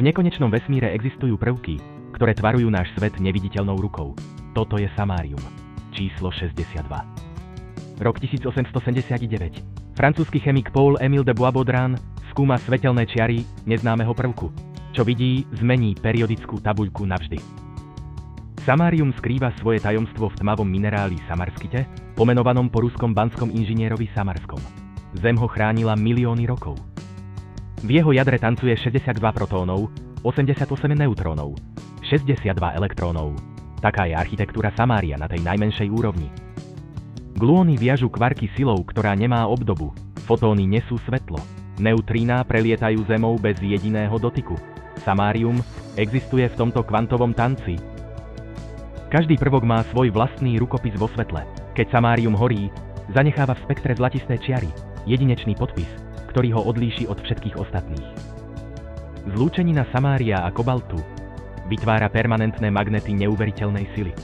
V nekonečnom vesmíre existujú prvky, ktoré tvarujú náš svet neviditeľnou rukou. Toto je samárium. Číslo 62. Rok 1879. Francúzsky chemik Paul-Émile de Bois-Baudran skúma svetelné čiary neznámeho prvku. Čo vidí, zmení periodickú tabuľku navždy. Samárium skrýva svoje tajomstvo v tmavom mineráli samarskite, pomenovanom po ruskom banskom inžinierovi Samarskom. Zem ho chránila milióny rokov. V jeho jadre tancuje 62 protónov, 88 neutrónov, 62 elektrónov. Taká je architektúra samária na tej najmenšej úrovni. Gluóny viažu kvarky silou, ktorá nemá obdobu. Fotóny nesú svetlo. Neutríná prelietajú Zemou bez jediného dotyku. Samárium existuje v tomto kvantovom tanci. Každý prvok má svoj vlastný rukopis vo svetle. Keď samárium horí, zanecháva v spektre zlatisté čiary, jedinečný podpis, ktorý ho odlíši od všetkých ostatných. Zlúčenina samária a kobaltu vytvára permanentné magnety neuveriteľnej sily.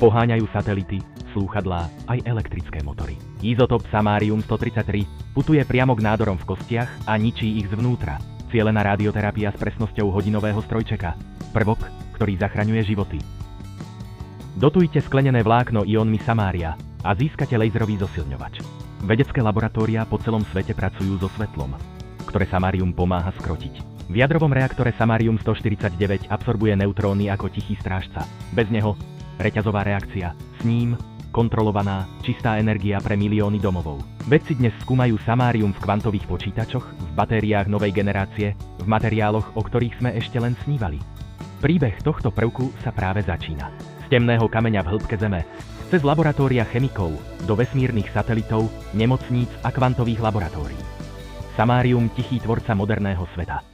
Poháňajú satelity, slúchadlá, aj elektrické motory. Izotop samárium-133 putuje priamo k nádorom v kostiach a ničí ich zvnútra. Cielená radioterapia s presnosťou hodinového strojčeka. Prvok, ktorý zachraňuje životy. Dotujte sklenené vlákno iónmi samária a získate laserový zosilňovač. Vedecké laboratória po celom svete pracujú so svetlom, ktoré samárium pomáha skrotiť. V jadrovom reaktore samárium-149 absorbuje neutróny ako tichý strážca. Bez neho reťazová reakcia, s ním kontrolovaná, čistá energia pre milióny domovov. Vedci dnes skúmajú samárium v kvantových počítačoch, v batériách novej generácie, v materiáloch, o ktorých sme ešte len snívali. Príbeh tohto prvku sa práve začína. Z temného kameňa v hĺbke Zeme, cez laboratória chemikov, do vesmírnych satelitov, nemocníc a kvantových laboratórií. Samárium, tichý tvorca moderného sveta.